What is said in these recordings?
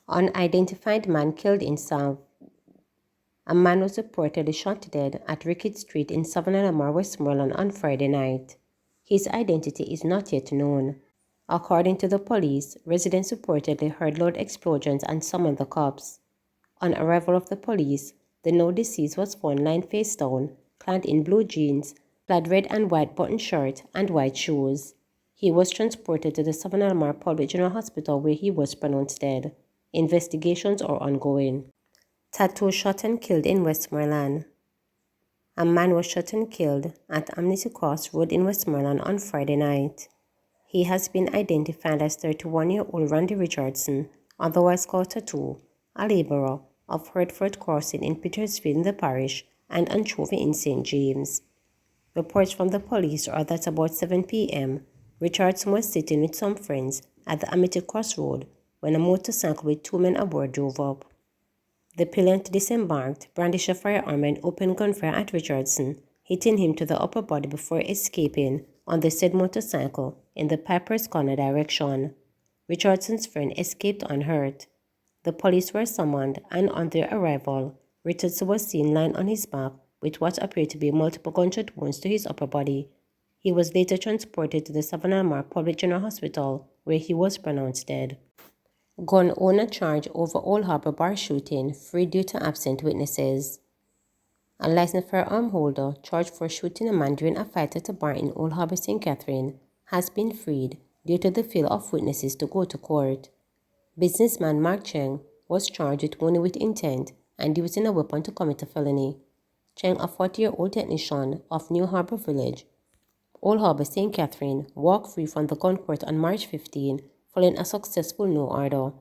Unidentified man killed in South. A man was reportedly shot dead at Rickett Street in Savannah Lamar, Westmoreland on Friday night. His identity is not yet known. According to the police, residents reportedly heard loud explosions and summoned the cops. On arrival of the police, the now deceased was found lying face down, clad in blue jeans, plaid red and white button shirt, and white shoes. He was transported to the Savannah Lamar Public General Hospital where he was pronounced dead. Investigations are ongoing. Tattoo shot and killed in Westmoreland. A man was shot and killed at Amnesty Cross Road in Westmoreland on Friday night. He has been identified as 31-year-old Randy Richardson, otherwise called Tattoo, a laborer of Hertford Crossing in Petersfield in the parish and Anchovy in St. James. Reports from the police are that about 7 p.m., Richardson was sitting with some friends at the Amity Cross Road when a motorcycle with 2 men aboard drove up. The pillion disembarked, brandished a firearm and opened gunfire at Richardson, hitting him to the upper body before escaping on the said motorcycle in the Piper's Corner direction. Richardson's friend escaped unhurt. The police were summoned, and on their arrival, Richardson was seen lying on his back with what appeared to be multiple gunshot wounds to his upper body. He was later transported to the Savannah Lamar Public General Hospital, where he was pronounced dead. Gun owner charged over Old Harbour Bar shooting, free due to absent witnesses. A licensed firearm holder charged for shooting a man during a fight at a bar in Old Harbour, St. Catherine, has been freed due to the failure of witnesses to go to court. Businessman Mark Cheng was charged with only with intent and using a weapon to commit a felony. Cheng, a 40-year-old technician of New Harbour Village, Old Harbour, St. Catherine, walked free from the gun court on March 15 following a successful no order.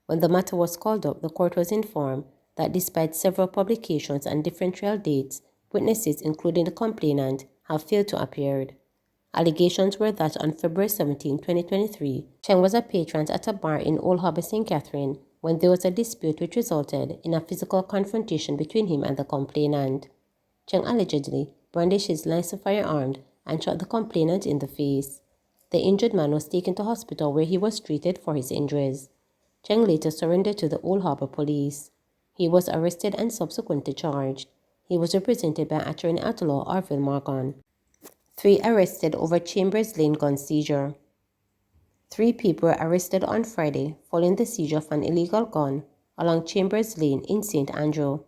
When the matter was called up, the court was informed that despite several publications and different trial dates, witnesses, including the complainant, have failed to appear. Allegations were that on February 17, 2023, Cheng was a patron at a bar in Old Harbour, St. Catherine, when there was a dispute which resulted in a physical confrontation between him and the complainant. Cheng allegedly brandished his licensed firearm and shot the complainant in the face. The injured man was taken to hospital where he was treated for his injuries. Cheng later surrendered to the Old Harbour police. He was arrested and subsequently charged. He was represented by attorney at law Arville Morgan. 3 arrested over Chambers Lane gun seizure. 3 people were arrested on Friday following the seizure of an illegal gun along Chambers Lane in St. Andrew.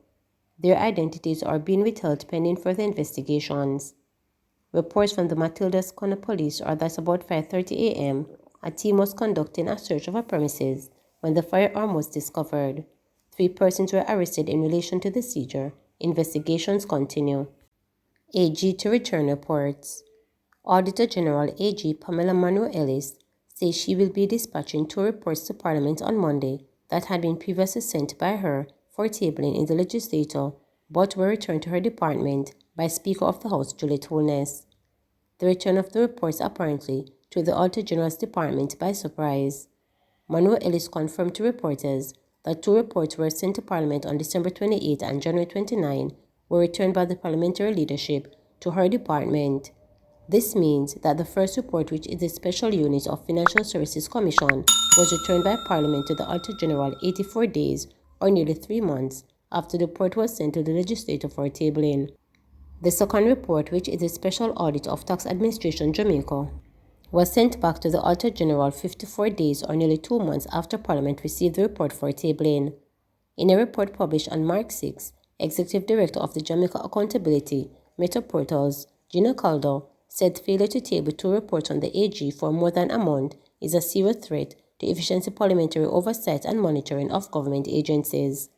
Their identities are being withheld pending further investigations. Reports from the Matildas Corner Police are that about 5:30 a.m., a team was conducting a search of a premises when the firearm was discovered. 3 persons were arrested in relation to the seizure. Investigations continue. AG to return reports. Auditor General AG Pamela Manu Ellis says she will be dispatching 2 reports to Parliament on Monday that had been previously sent by her for tabling in the legislature but were returned to her department by Speaker of the House Juliet Holness. The return of the reports apparently to the Auditor General's department by surprise. Manu Ellis confirmed to reporters that 2 reports were sent to Parliament on December 28 and January 29 were returned by the parliamentary leadership to her department. This means that the first report, which is the Special Unit of Financial Services Commission, was returned by Parliament to the Auditor General 84 days or nearly 3 months after the report was sent to the legislature for tabling. The second report, which is a special audit of Tax Administration Jamaica, was sent back to the Auditor General 54 days or nearly 2 months after Parliament received the report for tabling. In a report published on March 6, Executive Director of the Jamaica Accountability Meta Portals, Gina Calder, said failure to table 2 reports on the AG for more than a month is a serious threat to efficient parliamentary oversight and monitoring of government agencies.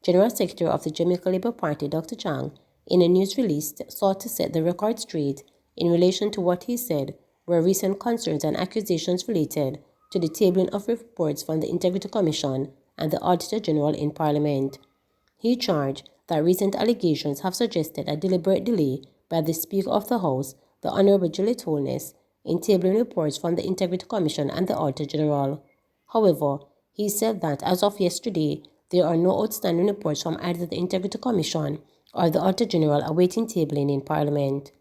General Secretary of the Jamaica Labour Party, Dr. Chang, in a news release sought to set the record straight in relation to what he said were recent concerns and accusations related to the tabling of reports from the Integrity Commission and the Auditor General in Parliament. He charged that recent allegations have suggested a deliberate delay by the Speaker of the House, the Honourable Juliet Holness, in tabling reports from the Integrity Commission and the Auditor General. However, he said that as of yesterday, there are no outstanding reports from either the Integrity Commission or the Auditor General awaiting tabling in Parliament.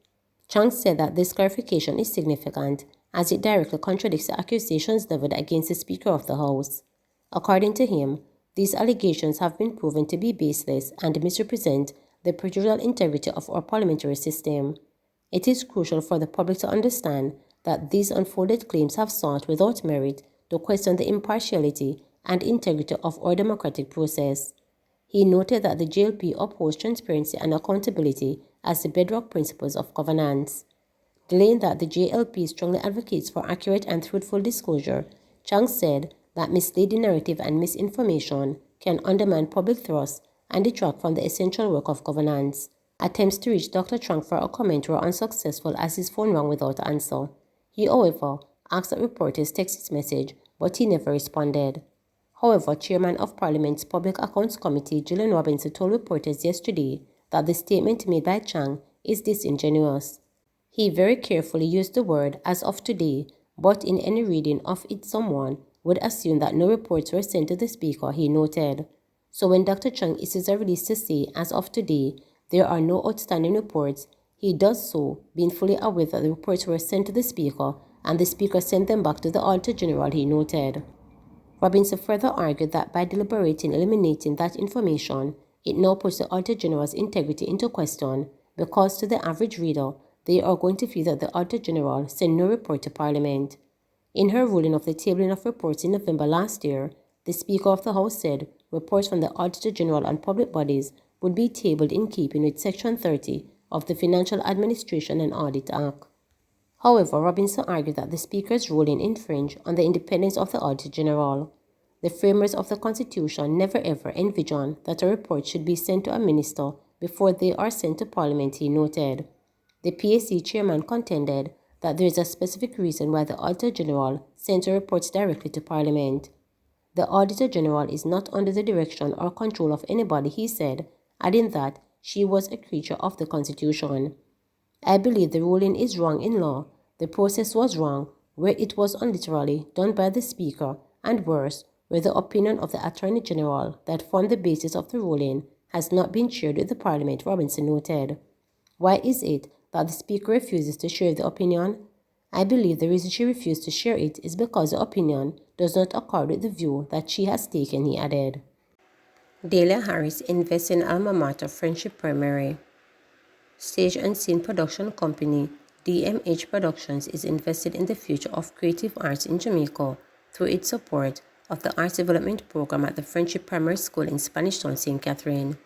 Chang said that this clarification is significant as it directly contradicts the accusations leveled against the Speaker of the House. According to him, these allegations have been proven to be baseless and misrepresent the procedural integrity of our parliamentary system. It is crucial for the public to understand that these unfounded claims have sought without merit to question the impartiality and integrity of our democratic process. He noted that the JLP upholds transparency and accountability as the bedrock principles of governance. Delaying that the JLP strongly advocates for accurate and truthful disclosure, Chang said that misleading narrative and misinformation can undermine public trust and detract from the essential work of governance. Attempts to reach Dr. Chang for a comment were unsuccessful as his phone rang without answer. He, however, asked that reporters text his message, but he never responded. However, Chairman of Parliament's Public Accounts Committee, Gillian Robinson, told reporters yesterday that the statement made by Chang is disingenuous. He very carefully used the word "as of today," but in any reading of it someone would assume that no reports were sent to the Speaker, he noted. So when Dr. Chang issues a release to say, "as of today, there are no outstanding reports," he does so being fully aware that the reports were sent to the Speaker and the Speaker sent them back to the Auditor General, he noted. Robinson further argued that by deliberating eliminating that information, it now puts the Auditor General's integrity into question because to the average reader, they are going to feel that the Auditor General sent no report to Parliament. In her ruling of the tabling of reports in November last year, the Speaker of the House said reports from the Auditor General on public bodies would be tabled in keeping with Section 30 of the Financial Administration and Audit Act. However, Robinson argued that the Speaker's ruling infringed on the independence of the Auditor General. The framers of the Constitution never ever envisioned that a report should be sent to a minister before they are sent to Parliament, he noted. The PAC chairman contended that there is a specific reason why the Auditor General sent her reports directly to Parliament. The Auditor General is not under the direction or control of anybody, he said, adding that she was a creature of the Constitution. I believe the ruling is wrong in law. The process was wrong, where it was unliterally done by the Speaker, and worse, where the opinion of the Attorney General that formed the basis of the ruling has not been shared with the Parliament, Robinson noted. Why is it that the Speaker refuses to share the opinion? I believe the reason she refused to share it is because the opinion does not accord with the view that she has taken, he added. Delia Harris invests in alma mater Friendship Primary. Stage and Scene Production Company, DMH Productions, is invested in the future of creative arts in Jamaica through its support of the Arts Development Program at the Friendship Primary School in Spanish Town, St. Catherine.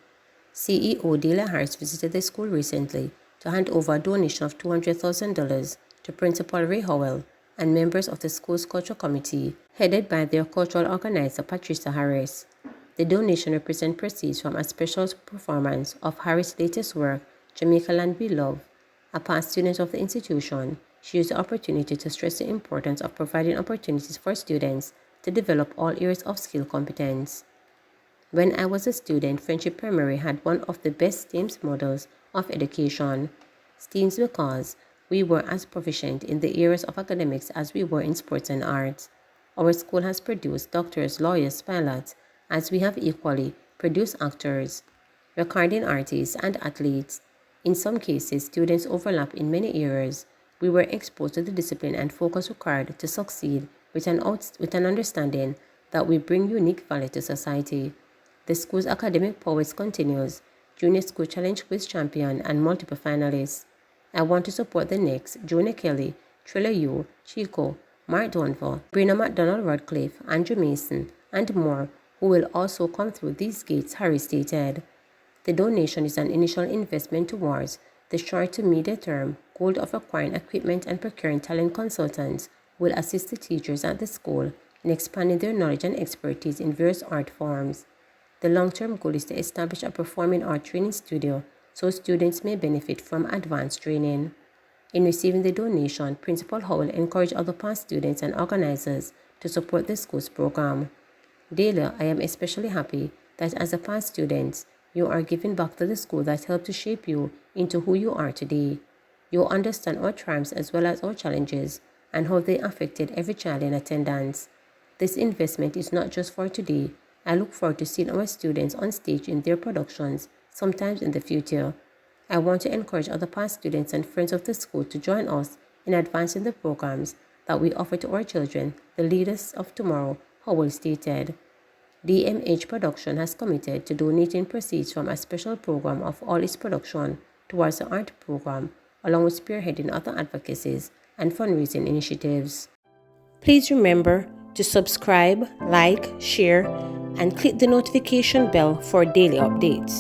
CEO Delia Harris visited the school recently to hand over a donation of $200,000 to Principal Ray Howell and members of the school's cultural committee, headed by their cultural organizer Patricia Harris. The donation represents proceeds from a special performance of Harris' latest work, Jamaica Land We Love. A past student of the institution, she used the opportunity to stress the importance of providing opportunities for students to develop all areas of skill competence. When I was a student, Friendship Primary had one of the best STEAMS models of education. STEAMS because we were as proficient in the areas of academics as we were in sports and arts. Our school has produced doctors, lawyers, pilots, as we have equally produced actors, recording artists, and athletes. In some cases, students overlap in many areas. We were exposed to the discipline and focus required to succeed with an understanding that we bring unique value to society. The school's academic prowess continues, Junior School Challenge Quiz Champion and multiple finalists. I want to support the next Junior Kelly, Trilla Yu, Chico, Mark Donville, Brina McDonald Radcliffe, Andrew Mason, and more who will also come through these gates, Harris stated. The donation is an initial investment towards the short to medium term goal of acquiring equipment and procuring talent consultants who will assist the teachers at the school in expanding their knowledge and expertise in various art forms. The long-term goal is to establish a performing art training studio so students may benefit from advanced training. In receiving the donation, Principal Howell encouraged other past students and organizers to support the school's program. Delia, I am especially happy that as a past student, you are giving back to the school that helped to shape you into who you are today. You understand our triumphs as well as our challenges and how they affected every child in attendance. This investment is not just for today. I look forward to seeing our students on stage in their productions, sometimes in the future. I want to encourage other past students and friends of the school to join us in advancing the programs that we offer to our children, the leaders of tomorrow, Howell stated. DMH Production has committed to donating proceeds from a special program of all its production towards the art program, along with spearheading other advocacies and fundraising initiatives. Please remember to subscribe, like, share, and click the notification bell for daily updates.